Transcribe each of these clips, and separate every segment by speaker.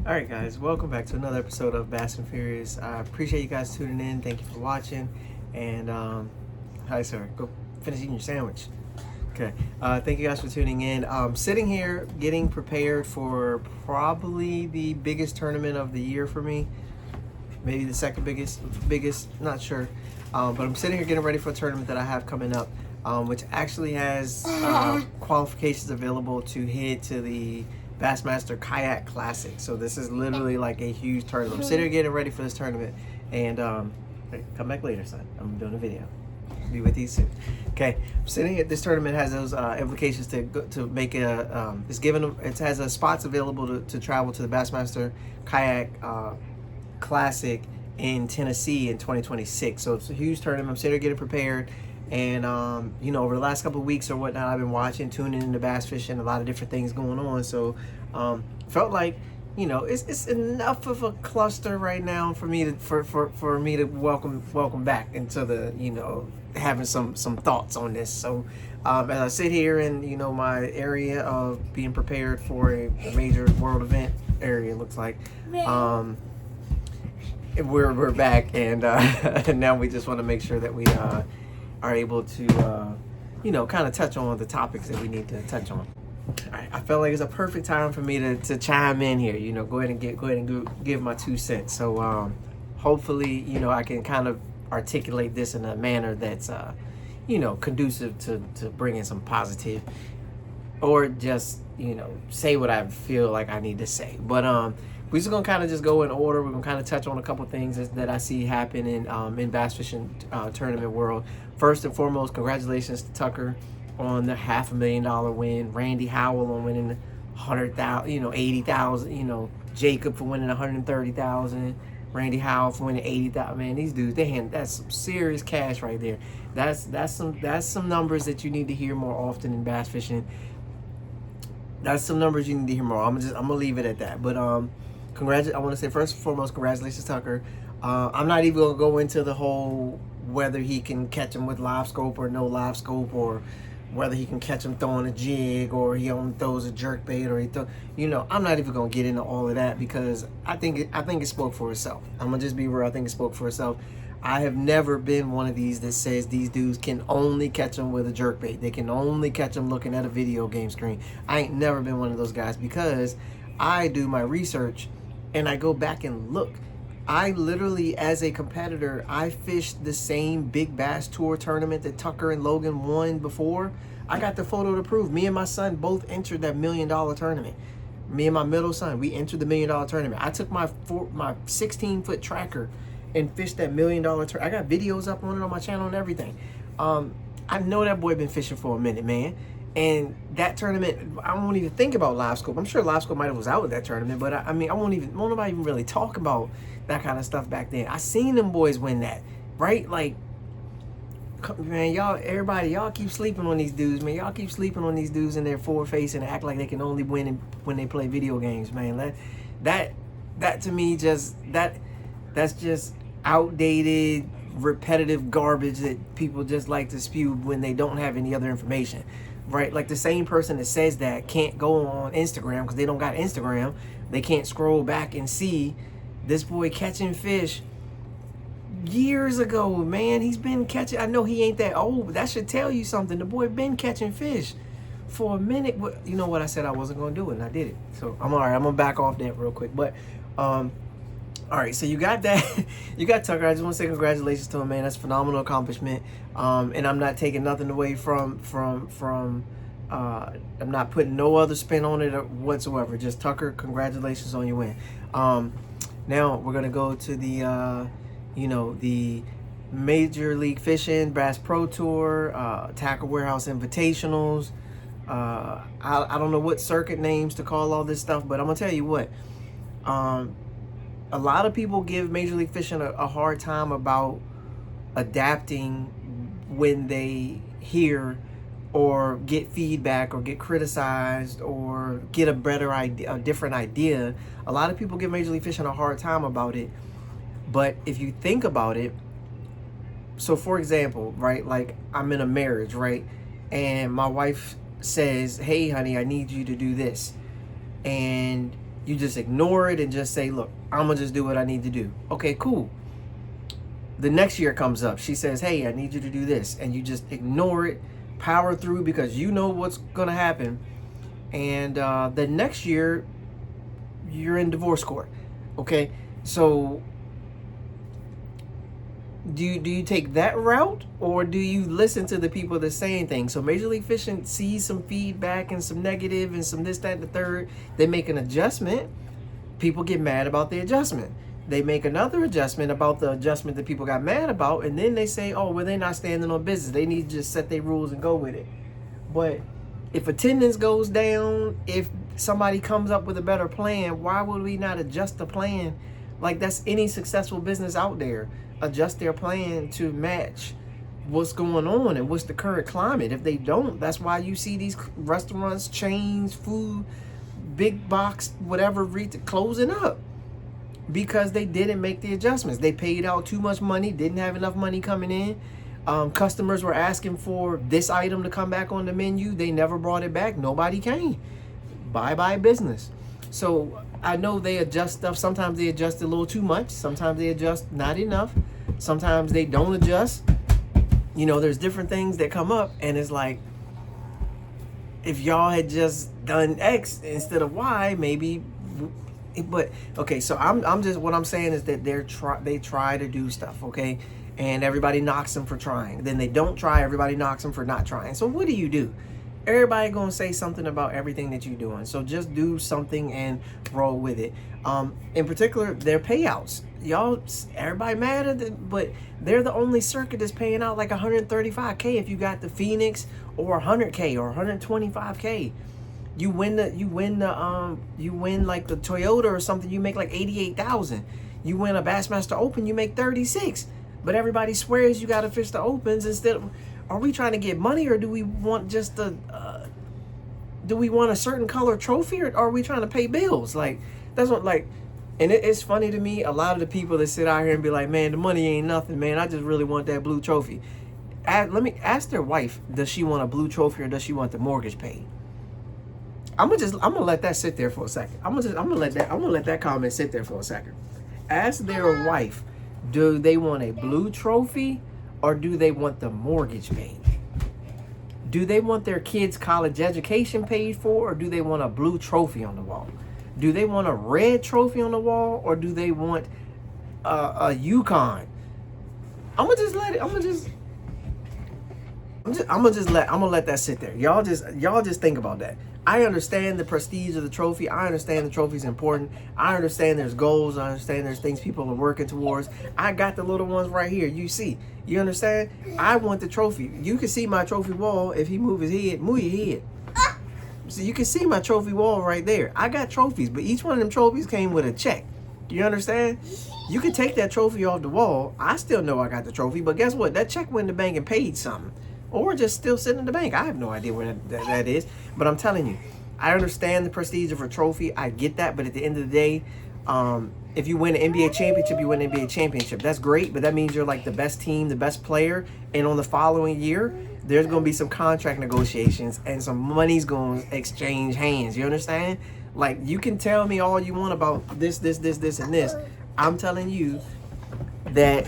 Speaker 1: Alright guys, welcome back to another episode of Bassandfurious. I appreciate you guys tuning in. Thank you for watching. And hi sir, go finish eating your sandwich. Okay, thank you guys for tuning in. Sitting here getting prepared for probably the biggest tournament of the year for me. Maybe the second biggest, not sure. But I'm sitting here getting ready for a tournament that I have coming up, which actually has qualifications available to head to the Bassmaster Kayak Classic. So this is literally like a huge tournament. I'm sitting here getting ready for this tournament, and come back later, son. I'm doing a video. Be with you soon. Okay, I'm sitting at this tournament has those implications to make a it has spots available to travel to the Bassmaster Kayak Classic in Tennessee in 2026. So it's a huge tournament. I'm sitting here getting prepared. And you know, over the last couple of weeks or whatnot, I've been watching, tuning into bass fishing, a lot of different things going on. So felt like, you know, it's enough of a cluster right now for me to for me to welcome back into the, you know, having some thoughts on this. So as I sit here in, you know, my area of being prepared for a major world event area, it looks like we're back, and now we just want to make sure that we are able to, you know, kind of touch on the topics that we need to touch on. I felt like it's a perfect time for me to chime in here. You know, go ahead and give my 2 cents. So hopefully, you know, I can kind of articulate this in a manner that's, you know, conducive to bringing some positive, or just, you know, say what I feel like I need to say. But we're just gonna kind of just go in order. We're gonna kind of touch on a couple things that I see happen in bass fishing tournament world. First and foremost, congratulations to Tucker on the $500,000 win. Randy Howell on winning 100,000, you know, 80,000. You know, Jacob for winning 130,000. Randy Howell for winning 80,000. Man, these dudes, that's some serious cash right there. That's some numbers that you need to hear more often in bass fishing. That's some numbers you need to hear more. I'm gonna leave it at that. But I want to say first and foremost, congratulations, Tucker. I'm not even gonna go into the whole whether he can catch him with live scope or no live scope, or whether he can catch him throwing a jig, or he only throws a jerk bait, or you know, I'm not even gonna get into all of that, because I think it spoke for itself. I'm gonna just be real. I think it spoke for itself. I have never been one of these that says these dudes can only catch them with a jerk bait. They can only catch them looking at a video game screen. I ain't never been one of those guys, because I do my research and I go back and look. I literally, as a competitor, I fished the same Big Bass Tour tournament that Tucker and Logan won before. I got the photo to prove. Me and my son both entered that $1 million tournament. Me and my middle son, we entered the $1 million tournament. I took my 16-foot tracker and fished that $1 million tournament. I got videos up on it on my channel and everything. I know that boy been fishing for a minute, man. And that tournament, I won't even think about live scope. I'm sure live scope might have was out with that tournament, but I mean, won't nobody even really talk about that kind of stuff back then. I seen them boys win that, right? Like, man, y'all keep sleeping on these dudes, man. Y'all keep sleeping on these dudes in their forward face and act like they can only win when they play video games, man. That to me that's just outdated, repetitive garbage that people just like to spew when they don't have any other information, right? Like the same person that says that can't go on Instagram because they don't got Instagram. They can't scroll back and see this boy catching fish years ago, man. He's been catching. I know he ain't that old, but that should tell you something. The boy been catching fish for a minute. But you know what? I said I wasn't gonna do it, and I did it. So I'm all right. I'm gonna back off that real quick. But all right, so you got that. You got Tucker. I just want to say congratulations to him, man. That's a phenomenal accomplishment. And I'm not taking nothing away from I'm not putting no other spin on it whatsoever. Just Tucker, congratulations on your win. Now we're gonna go to the you know, the Major League Fishing Bass Pro Tour, Tackle Warehouse Invitationals. I don't know what circuit names to call all this stuff, but I'm gonna tell you what. A lot of people give Major League Fishing a hard time about adapting when they hear or get feedback or get criticized or get a better idea, a different idea. A lot of people give Major League Fishing a hard time about it. But if you think about it, so for example, right, like I'm in a marriage, right? And my wife says, hey, honey, I need you to do this. And You just ignore it and just say, look, I'm going to just do what I need to do. Okay, cool. The next year comes up. She says, hey, I need you to do this. And you just ignore it, power through, because you know what's going to happen. And the next year, you're in divorce court. Okay, so do you take that route, or do you listen to the people that saying things? So Major League Fishing sees some feedback and some negative and some this, that, and the third. They make an adjustment. People get mad about the adjustment. They make another adjustment about the adjustment that people got mad about, and then they say, oh, well, they're not standing on business. They need to just set their rules and go with it. But if attendance goes down, if somebody comes up with a better plan, why would we not adjust the plan? Like, that's any successful business out there. Adjust their plan to match what's going on and what's the current climate. If they don't, that's why you see these restaurants, chains, food, big box, whatever, closing up, because they didn't make the adjustments. They paid out too much money, didn't have enough money coming in. Customers were asking for this item to come back on the menu. They never brought it back. Nobody came. Bye-bye business. So I know they adjust stuff. Sometimes they adjust a little too much. Sometimes they adjust not enough. Sometimes they don't adjust. You know, there's different things that come up, and it's like, if y'all had just done X instead of Y, maybe. But okay, so I'm just, what I'm saying is that they try to do stuff, okay, and everybody knocks them for trying. Then they don't try. Everybody knocks them for not trying. So what do? Everybody gonna say something about everything that you're doing. So just do something and roll with it. In particular, their payouts. Y'all, everybody mad at it, but they're the only circuit that's paying out like 135K if you got the Phoenix, or 100K or 125K. You win like the Toyota or something, you make like 88,000. You win a Bassmaster Open, you make 36. But everybody swears you got to fish the Opens instead of. Are we trying to get money, or do we want just a certain color trophy, or are we trying to pay bills? Like, that's what, like, and it's funny to me, a lot of the people that sit out here and be like, man, the money ain't nothing, man, I just really want that blue trophy. Let me ask their wife, does she want a blue trophy, or does she want the mortgage paid? I'm gonna let that sit there for a second. I'm gonna let that comment sit there for a second. Ask their wife, do they want a blue trophy, or do they want the mortgage paid? Do they want their kids' college education paid for, or do they want a blue trophy on the wall? Do they want a red trophy on the wall, or do they want a Yukon? I'm gonna let that sit there. Y'all just think about that. I understand the prestige of the trophy. I understand the trophy is important. I understand there's goals. I understand there's things people are working towards. I got the little ones right here. You see, you understand? I want the trophy. You can see my trophy wall. If he move his head, move your head. So you can see my trophy wall right there. I got trophies, but each one of them trophies came with a check. Do you understand? You can take that trophy off the wall. I still know I got the trophy, but guess what? That check went in the bank and paid something. Or just still sitting in the bank. I have no idea where that is. But I'm telling you, I understand the prestige of a trophy. I get that. But at the end of the day, if you win an NBA championship, you win an NBA championship. That's great, but that means you're like the best team, the best player. And on the following year, there's going to be some contract negotiations and some money's going to exchange hands. You understand? Like, you can tell me all you want about this, and this. I'm telling you that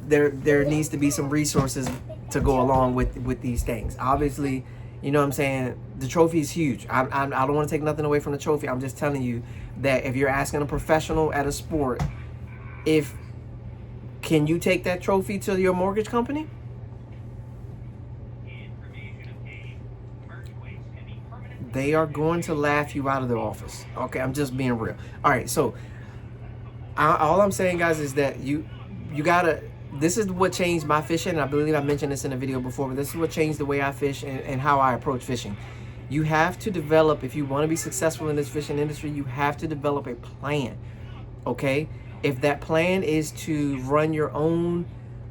Speaker 1: there needs to be some resources to go along with these things. Obviously, you know what I'm saying, the trophy is huge. I don't want to take nothing away from the trophy. I'm just telling you that if you're asking a professional at a sport, can you take that trophy to your mortgage company? They are going to laugh you out of their office. Okay, I'm just being real. All right, so all I'm saying, guys, is that you gotta. This is what changed my fishing. I believe I mentioned this in a video before, but this is what changed the way I fish and how I approach fishing. You have to develop, if you want to be successful in this fishing industry, you have to develop a plan, okay? If that plan is to run your own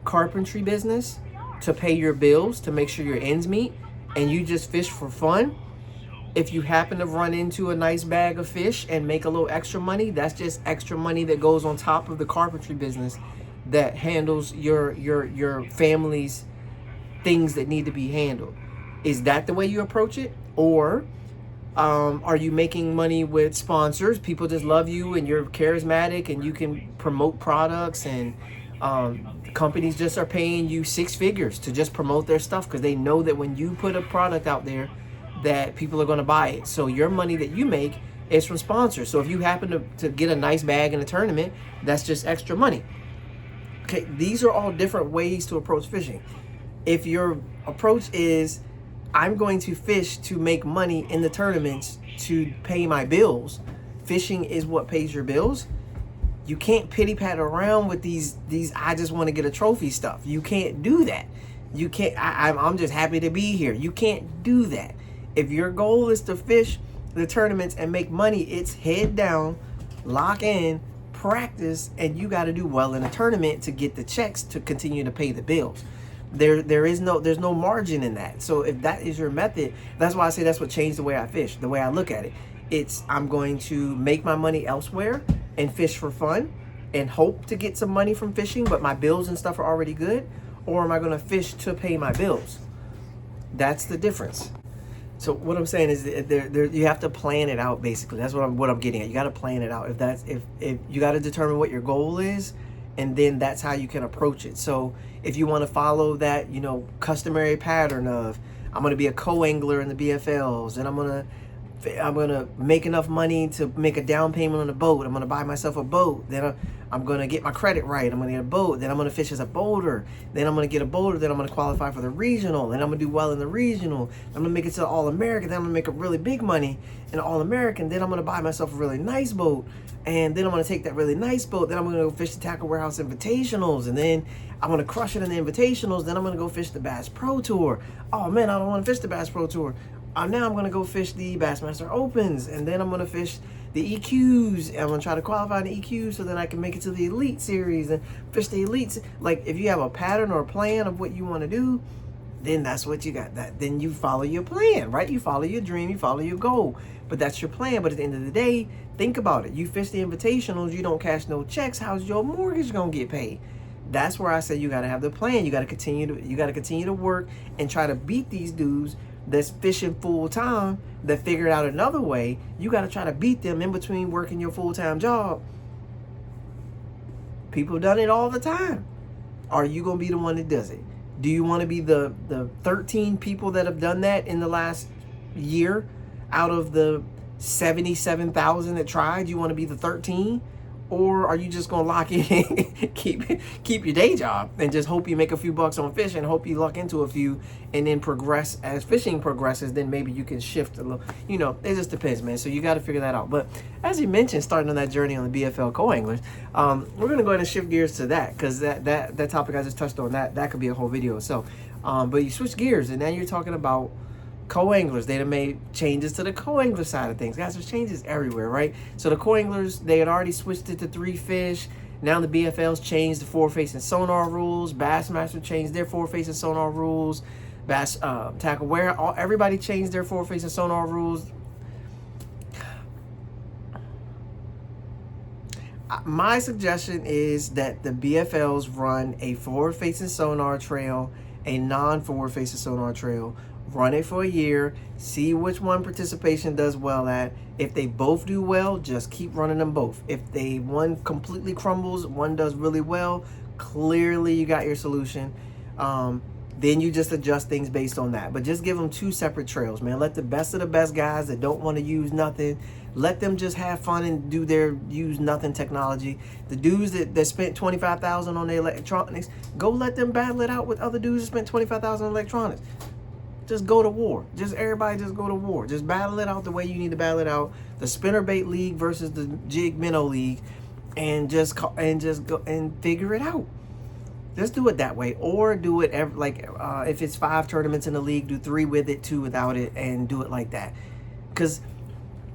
Speaker 1: carpentry business, to pay your bills, to make sure your ends meet, and you just fish for fun, if you happen to run into a nice bag of fish and make a little extra money, that's just extra money that goes on top of the carpentry business that handles your family's things that need to be handled. Is that the way you approach it? Or Are you making money with sponsors? People just love you and you're charismatic and you can promote products, and companies just are paying you 6 figures to just promote their stuff because they know that when you put a product out there that people are going to buy it. So your money that you make is from sponsors. So if you happen to get a nice bag in a tournament, that's just extra money. Okay, these are all different ways to approach fishing. If your approach is, I'm going to fish to make money in the tournaments to pay my bills, fishing is what pays your bills, you can't pity pat around with these I just want to get a trophy stuff. You can't do that. You can't, I'm just happy to be here. You can't do that. If your goal is to fish the tournaments and make money, it's head down, lock in, practice, and you got to do well in a tournament to get the checks to continue to pay the bills. There's no margin in that. So if that is your method, that's why I say that's what changed the way I fish, the way I look at it. It's, I'm going to make my money elsewhere and fish for fun and hope to get some money from fishing, but my bills and stuff are already good, or am I going to fish to pay my bills? That's the difference. So what I'm saying is you have to plan it out, basically. That's what I'm getting at. You got to plan it out. If you got to determine what your goal is, and then that's how you can approach it. So if you want to follow that, customary pattern of, I'm going to be a co-angler in the BFLs, and I'm going to make enough money to make a down payment on a boat. I'm going to buy myself a boat. Then I'm going to get my credit right. I'm going to get a boat. Then I'm going to fish as a boater. Then I'm going to get a boater. Then I'm going to qualify for the regional. Then I'm going to do well in the regional. I'm going to make it to All-American. Then I'm going to make a really big money in All-American. Then I'm going to buy myself a really nice boat. And then I'm going to take that really nice boat. Then I'm going to go fish the Tackle Warehouse Invitationals. And then I'm going to crush it in the Invitationals. Then I'm going to go fish the Bass Pro Tour. Oh, man, I don't want to fish the Bass Pro Tour. Now I'm going to go fish the Bassmaster Opens, and then I'm going to fish the EQs. I'm going to try to qualify in the EQs so that I can make it to the Elite Series and fish the Elites. Like, if you have a pattern or a plan of what you want to do, then that's what you got. Then you follow your plan, right? You follow your dream, you follow your goal. But that's your plan. But at the end of the day, think about it. You fish the Invitationals, you don't cash no checks. How's your mortgage going to get paid? That's where I say you got to have the plan. You got to continue to work and try to beat these dudes that's fishing full time, that figured out another way. You got to try to beat them in between working your full-time job. People have done it all the time. Are you going to be the one that does it? Do you want to be the 13 people that have done that in the last year out of the 77,000 that tried? You want to be the 13? Or are you just going to lock in, keep your day job and just hope you make a few bucks on fishing, hope you luck into a few, and then progress as fishing progresses? Then maybe you can shift a little, it just depends, man. So you got to figure that out. But as you mentioned, starting on that journey on the BFL co-anglers, we're going to go ahead and shift gears to that, because that topic I just touched on, that could be a whole video itself. But you switch gears and now you're talking about co-anglers. They have made changes to the co-angler side of things. Guys, there's changes everywhere, right? So the co-anglers, they had already switched it to 3 fish. Now the BFLs changed the forward-facing sonar rules. Bassmaster changed their forward-facing sonar rules. Tackle Warehouse, everybody changed their forward-facing sonar rules. My suggestion is that the BFLs run a forward-facing sonar trail, a non-forward-facing sonar trail. Run it for a year, see which one participation does well at. If they both do well, just keep running them both. If one completely crumbles, one does really well, clearly you got your solution. Then you just adjust things based on that. But just give them 2 separate trails, man. Let the best of the best guys that don't want to use nothing, let them just have fun and do their use nothing technology. The dudes that spent $25,000 on their electronics, go let them battle it out with other dudes that spent $25,000 on electronics. Just go to war. Everybody just go to war. Just battle it out the way you need to battle it out. The spinnerbait league versus the jig minnow league, and just go and figure it out. Just do it that way, or do it if it's 5 tournaments in the league, do 3 with it, 2 without it, and do it like that. Because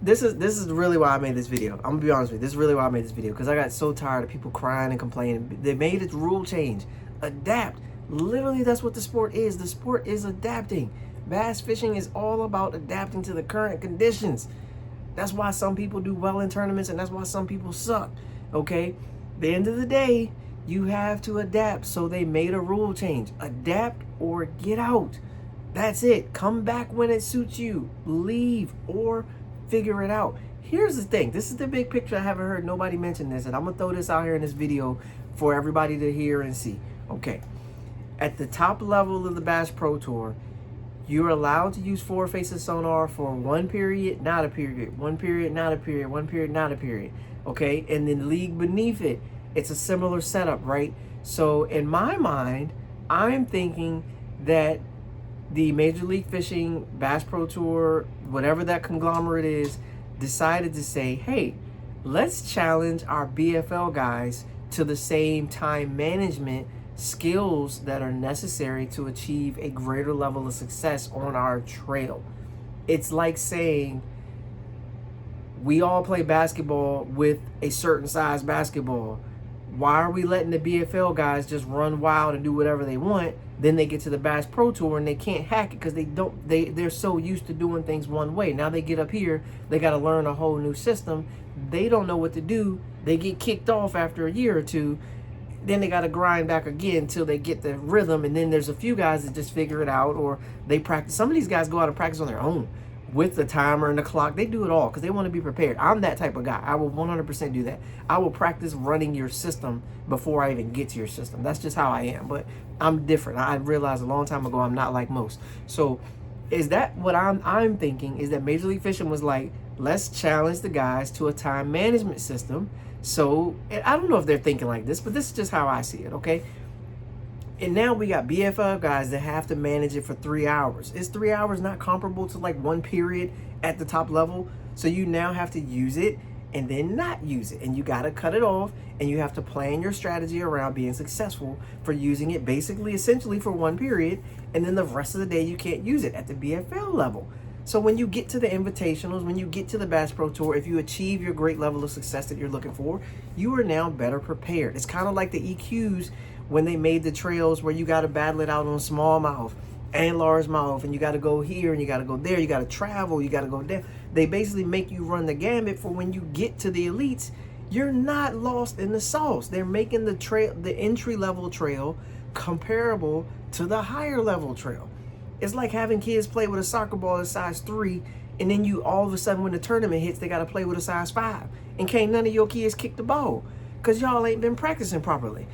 Speaker 1: this is really why I made this video. I'm gonna be honest with you. This is really why I made this video, because I got so tired of people crying and complaining. They made its rule change. Adapt. Literally, that's what the sport is. The sport is adapting. Bass fishing is all about adapting to the current conditions. That's why some people do well in tournaments, and that's why some people suck. Okay? At the end of the day, you have to adapt. So they made a rule change. Adapt or get out. That's it. Come back when it suits you. Leave or figure it out. Here's the thing. This is the big picture. I haven't heard nobody mention this, and I'm going to throw this out here in this video for everybody to hear and see. Okay. At the top level of the Bass Pro Tour, you're allowed to use forward-facing sonar for one period, not a period. One period, not a period. One period, not a period. Okay? And then league beneath it, it's a similar setup, right? So in my mind, I'm thinking that the Major League Fishing, Bass Pro Tour, whatever that conglomerate is, decided to say, hey, let's challenge our BFL guys to the same time management skills that are necessary to achieve a greater level of success on our trail. It's like saying we all play basketball with a certain size basketball. Why are we letting the BFL guys just run wild and do whatever they want? Then they get to the Bass Pro Tour and they can't hack it because they're so used to doing things one way. Now they get up here, they got to learn a whole new system. They don't know what to do. They get kicked off after a year or two. Then they got to grind back again until they get the rhythm. And then there's a few guys that just figure it out, or they practice. Some of these guys go out and practice on their own with the timer and the clock. They do it all because they want to be prepared. I'm that type of guy. I will 100% do that. I will practice running your system before I even get to your system. That's just how I am. But I'm different. I realized a long time ago I'm not like most. So is that what I'm thinking, is that Major League Fishing was like, let's challenge the guys to a time management system. So I don't know if they're thinking like this, but this is just how I see it, okay? And now we got BFL guys that have to manage it for 3 hours. Is 3 hours not comparable to like one period at the top level? So you now have to use it and then not use it. And you got to cut it off, and you have to plan your strategy around being successful for using it basically, essentially for one period. And then the rest of the day you can't use it at the BFL level. So when you get to the invitationals, when you get to the Bass Pro Tour, if you achieve your great level of success that you're looking for, you are now better prepared. It's kind of like the EQs when they made the trails where you got to battle it out on smallmouth and largemouth, and you got to go here and you got to go there, you got to travel, you got to go there. They basically make you run the gambit for when you get to the elites, you're not lost in the sauce. They're making the trail, the entry level trail, comparable to the higher level trail. It's like having kids play with a soccer ball at size 3, and then you all of a sudden when the tournament hits, they got to play with a size 5. And can't none of your kids kick the ball because y'all ain't been practicing properly.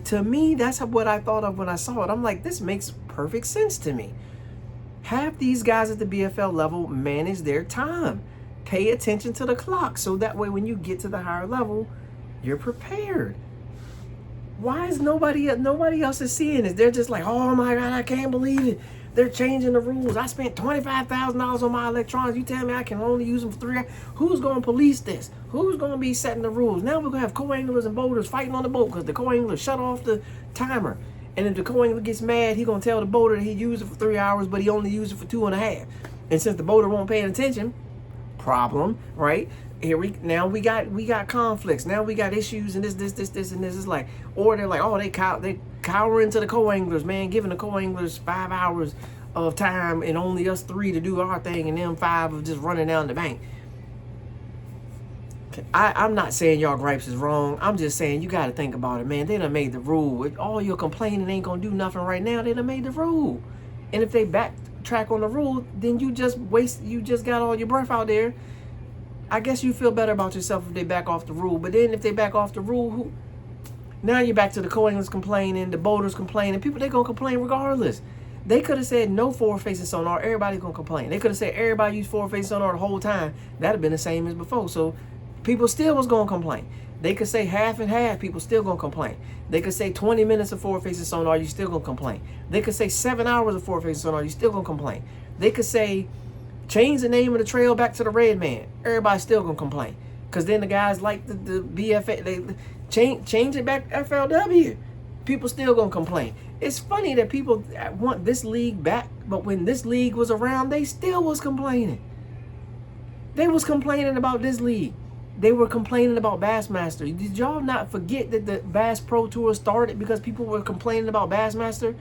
Speaker 1: To me, that's what I thought of when I saw it. I'm like, this makes perfect sense to me. Have these guys at the BFL level manage their time. Pay attention to the clock so that way when you get to the higher level, you're prepared. Why is nobody else is seeing this? They're just like, oh my God, I can't believe it. They're changing the rules. I spent $25,000 on my electronics. You tell me I can only use them for 3 hours. Who's going to police this? Who's going to be setting the rules? Now we're going to have co-anglers and boaters fighting on the boat because the co-angler shut off the timer. And if the co-angler gets mad, he's going to tell the boater that he used it for 3 hours, but he only used it for 2.5. And since the boater won't pay attention, problem, right? Here we got conflicts. Now we got issues and this and this. Is like, or they're like, oh, they cower into the co-anglers, man, giving the co-anglers 5 hours of time and only us 3 to do our thing, and them 5 of just running down the bank. I'm not saying y'all gripes is wrong. I'm just saying you got to think about it, man. They done made the rule. All your complaining ain't gonna do nothing right now. They done made the rule, and if they backtrack on the rule, then you just got all your breath out there. I guess you feel better about yourself if they back off the rule. But then if they back off the rule, now you're back to the co-anglers complaining, the boaters complaining. People, they going to complain regardless. They could have said no forward-facing sonar. Everybody's going to complain. They could have said everybody use forward-facing sonar the whole time. That would have been the same as before. So people still was going to complain. They could say half and half. People still going to complain. They could say 20 minutes of forward-facing sonar. You still going to complain. They could say 7 hours of forward-facing sonar. You still going to complain. They could say change the name of the trail back to the Red Man. Everybody's still gonna complain. Because then the guys like the BFA, they change it back to FLW. People still gonna complain. It's funny that people want this league back, but when this league was around, they still was complaining. They was complaining about this league. They were complaining about Bassmaster. Did y'all not forget that the Bass Pro Tour started because people were complaining about Bassmaster?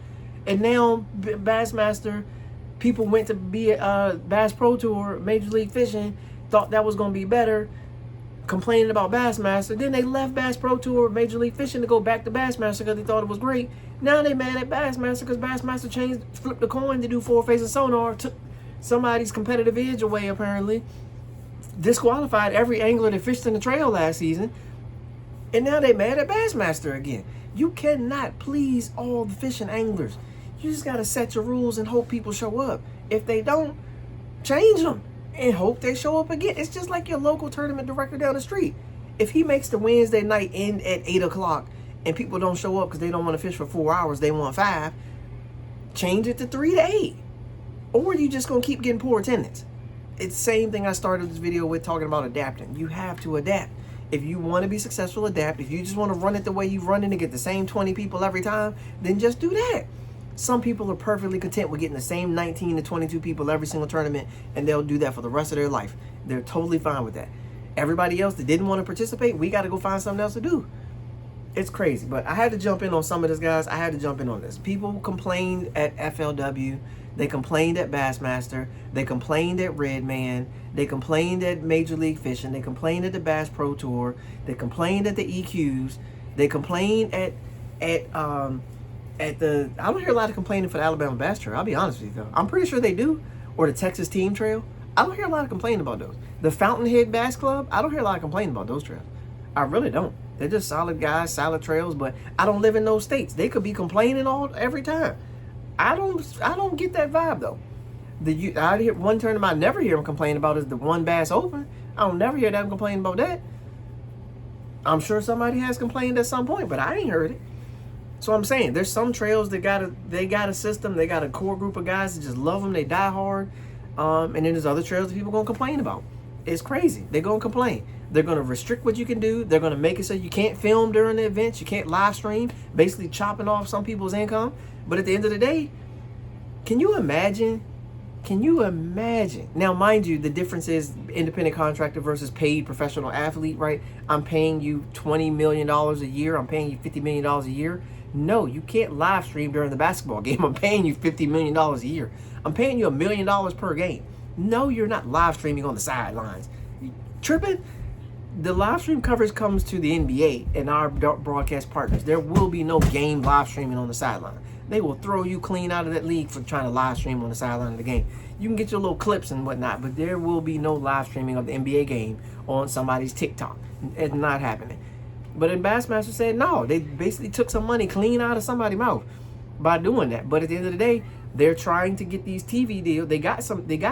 Speaker 1: And now Bassmaster, people went to be Bass Pro Tour, Major League Fishing, thought that was going to be better, complaining about Bassmaster. Then they left Bass Pro Tour, Major League Fishing to go back to Bassmaster because they thought it was great. Now they mad at Bassmaster because Bassmaster flipped the coin to do forward-facing sonar, took somebody's competitive edge away apparently, disqualified every angler that fished in the trail last season, and now they mad at Bassmaster again. You cannot please all the fishing anglers. You just got to set your rules and hope people show up. If they don't, change them and hope they show up again. It's just like your local tournament director down the street. If he makes the Wednesday night end at 8 o'clock and people don't show up because they don't want to fish for 4 hours, they want 5, change it to 3 to 8. Or you just going to keep getting poor attendance. It's the same thing I started this video with, talking about adapting. You have to adapt. If you want to be successful, adapt. If you just want to run it the way you run it and get the same 20 people every time, then just do that. Some people are perfectly content with getting the same 19 to 22 people every single tournament, and they'll do that for the rest of their life. They're totally fine with that. Everybody else that didn't want to participate, we got to go find something else to do. It's crazy, but I had to jump in on some of this, guys. I had to jump in on this. People complained at FLW. They complained at Bassmaster. They complained at Redman. They complained at Major League Fishing. They complained at the Bass Pro Tour. They complained at the EQs. They complained at the, I don't hear a lot of complaining for the Alabama Bass Trail. I'll be honest with you, though. I'm pretty sure they do. Or the Texas Team Trail. I don't hear a lot of complaining about those. The Fountainhead Bass Club, I don't hear a lot of complaining about those trails. I really don't. They're just solid guys, solid trails, but I don't live in those states. They could be complaining every time. I don't get that vibe though. I hear one tournament I never hear them complain about is the One Bass Open. I don't never hear them complain about that. I'm sure somebody has complained at some point, but I ain't heard it. So I'm saying there's some trails that they got a system, they got a core group of guys that just love them, they die hard. And then there's other trails that people gonna complain about. It's crazy. They're gonna complain. They're gonna restrict what you can do. They're gonna make it so you can't film during the events, you can't live stream, basically chopping off some people's income. But at the end of the day, can you imagine? Can you imagine? Now, mind you, the difference is independent contractor versus paid professional athlete, right? I'm paying you $20 million a year. I'm paying you $50 million a year. No, you can't live stream during the basketball game. I'm paying you $50 million a year. I'm paying you $1 million per game. No, you're not live streaming on the sidelines. You tripping? The live stream coverage comes to the NBA and our broadcast partners. There will be no game live streaming on the sideline. They will throw you clean out of that league for trying to live stream on the sideline of the game. You can get your little clips and whatnot, but there will be no live streaming of the NBA game on somebody's TikTok. It's not happening. But then Bassmaster said no. They basically took some money clean out of somebody's mouth by doing that. But at the end of the day, they're trying to get these TV deals. They got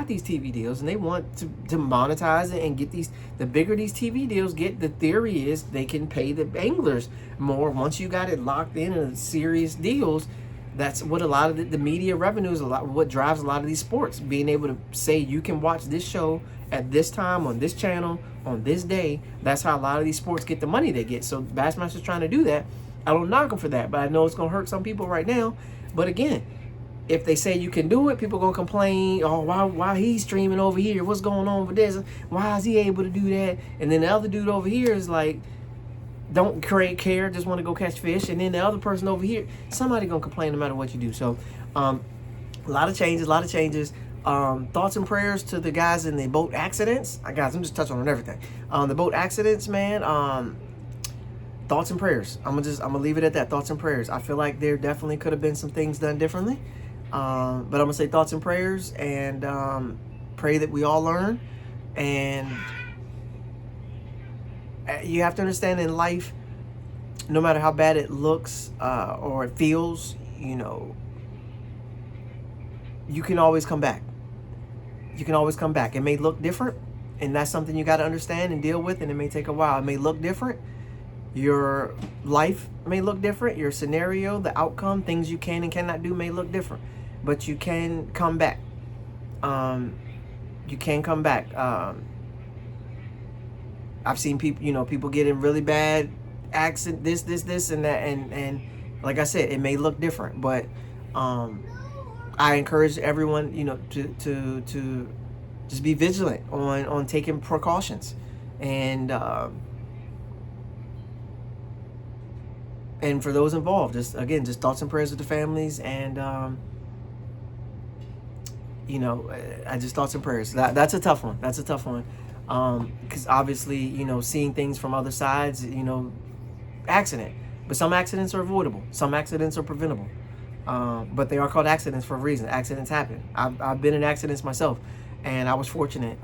Speaker 1: these TV deals, and they want to monetize it and get these. The bigger these TV deals get, the theory is they can pay the anglers more. Once you got it locked in serious deals, that's what a lot of the media revenue is. What drives a lot of these sports. Being able to say you can watch this show at this time on this channel on this day. That's how a lot of these sports get the money they get. So Bassmaster's trying to do that. I don't knock them for that, but I know it's gonna hurt some people right now. But again, if they say you can do it, people gonna complain. Oh, why he's streaming over here? What's going on with this? Why is he able to do that? And then the other dude over here is like, don't care, just want to go catch fish. And then the other person over here, somebody gonna complain no matter what you do. So, a lot of changes. Thoughts and prayers to the guys in the boat accidents. Guys, I'm just touching on everything. The boat accidents, man. Thoughts and prayers. I'm gonna leave it at that. Thoughts and prayers. I feel like there definitely could have been some things done differently. But I'm gonna say thoughts and prayers, and pray that we all learn. And you have to understand in life, no matter how bad it looks or it feels, you know, you can always come back. You can always come back. It may look different, and that's something you got to understand and deal with, and it may take a while. It may look different. Your life may look different. Your scenario, the outcome, things you can and cannot do may look different, but you can come back. You can come back. I've seen people, people get in really bad accident, this, and that, and like I said, it may look different, but I encourage everyone, to just be vigilant on taking precautions, and for those involved, just thoughts and prayers with the families, and I just thoughts and prayers. That's a tough one. Because obviously, you know, seeing things from other sides, you know, accident. But some accidents are avoidable. Some accidents are preventable. But they are called accidents for a reason. Accidents happen. I've been in accidents myself, and I was fortunate.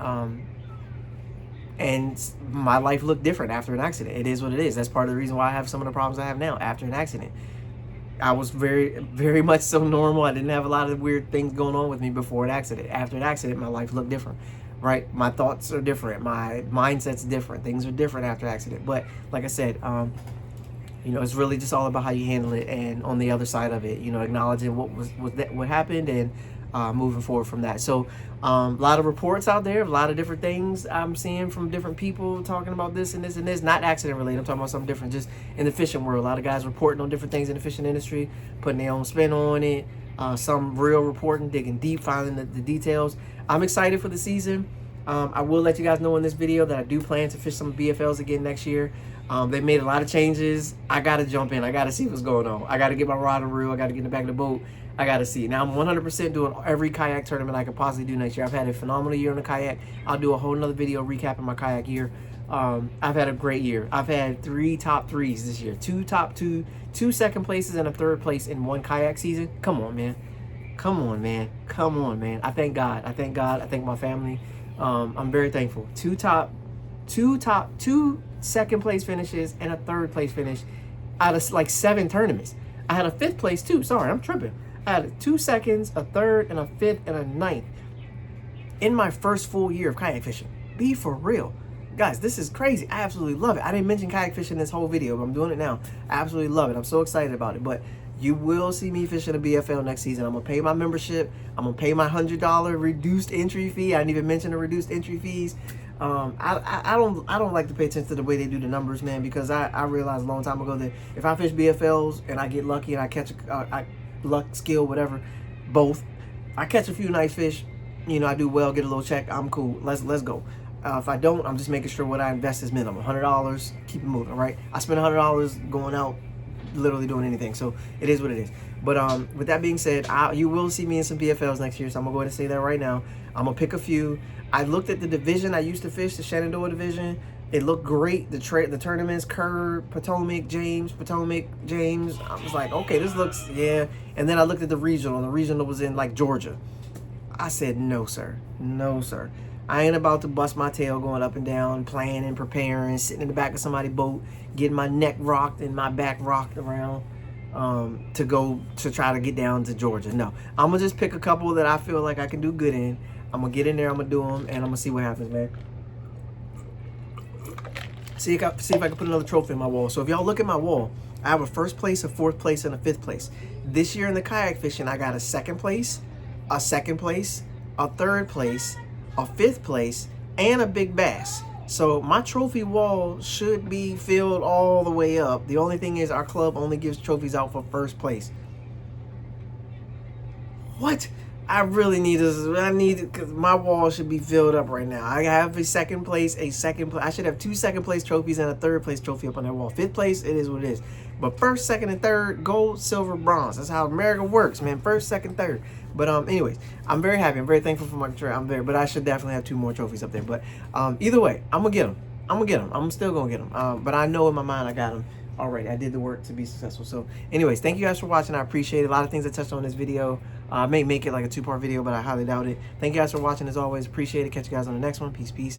Speaker 1: And my life looked different after an accident. It is what it is. That's part of the reason why I have some of the problems I have now after an accident. I was very, very much so normal. I didn't have a lot of weird things going on with me before an accident. After an accident, my life looked different, right? My thoughts are different. My mindset's different. Things are different after accident. But like I said, you know, it's really just all about how you handle it, and on the other side of it, you know, acknowledging what happened, and moving forward from that. So a lot of reports out there, a lot of different things I'm seeing from different people talking about this and this and this, not accident related. I'm talking about something different, just in the fishing world. A lot of guys reporting on different things in the fishing industry, putting their own spin on it. Some real reporting, digging deep, finding the details. I'm excited for the season. I will let you guys know in this video that I do plan to fish some BFLs again next year. They made a lot of changes. I got to jump in. I got to see what's going on. I got to get my rod and reel. I got to get in the back of the boat. I got to see. Now, I'm 100% doing every kayak tournament I could possibly do next year. I've had a phenomenal year on the kayak. I'll do a whole nother video recapping my kayak year. I've had a great year. I've had 3 top 3s this year. 2 top 2, 2 second places, and a 3rd place in 1 kayak season. Come on, man. Come on, man. Come on, man. I thank God. I thank God. I thank my family. I'm very thankful. 2 second place finishes and a 3rd place finish out of like 7 tournaments. I had a 5th place too. Sorry, I'm tripping. I had 2 seconds, a 3rd, and a 5th, and a 9th in my first full year of kayak fishing. Be for real. Guys, this is crazy. I absolutely love it. I didn't mention kayak fishing in this whole video, but I'm doing it now. I absolutely love it. I'm so excited about it. But you will see me fishing a BFL next season. I'm going to pay my membership. I'm going to pay my $100 reduced entry fee. I didn't even mention the reduced entry fees. I don't like to pay attention to the way they do the numbers, man, because I realized a long time ago that if I fish BFLs and I get lucky and I catch luck, skill, whatever, both, I catch a few nice fish, you know, I do well, get a little check, I'm cool, let's go. If I don't, I'm just making sure what I invest is minimum. $100, keep it moving, right? I spend $100 going out, literally doing anything, so it is what it is. But with that being said, you will see me in some BFLs next year, so I'm gonna go ahead and say that right now. I'm gonna pick a few. I looked at the division I used to fish, the Shenandoah division. It looked great. The tournaments, Kerr, Potomac, James. I was like, okay, this looks, yeah. And then I looked at the regional, and the regional was in like Georgia. I said, no, sir. No, sir. I ain't about to bust my tail going up and down, planning, preparing, sitting in the back of somebody's boat, getting my neck rocked and my back rocked around to try to get down to Georgia. No, I'm going to just pick a couple that I feel like I can do good in. I'm going to get in there, I'm going to do them, and I'm going to see what happens, man. See if I can put another trophy in my wall. So if y'all look at my wall, I have a 1st place, a 4th place, and a 5th place. This year in the kayak fishing, I got a 2nd place, a 2nd place, a 3rd place, a 5th place, and a big bass. So my trophy wall should be filled all the way up. The only thing is our club only gives trophies out for 1st place. What? I really need this. Because my wall should be filled up right now. I have a 2nd place, I should have 2 2nd place trophies and a 3rd place trophy up on that wall. 5th place, it is what it is. But 1st, 2nd, and 3rd, gold, silver, bronze. That's how America works, man. 1st, 2nd, 3rd. But anyways, I'm very happy. I'm very thankful for my trip. But I should definitely have 2 more trophies up there. But either way, I'm gonna get them. I'm still gonna get them. But I know in my mind I got them already. I did the work to be successful. So anyways, thank you guys for watching. I appreciate it. A lot of things I touched on in this video. I may make it like a 2-part video, but I highly doubt it. Thank you guys for watching as always. Appreciate it. Catch you guys on the next one. Peace.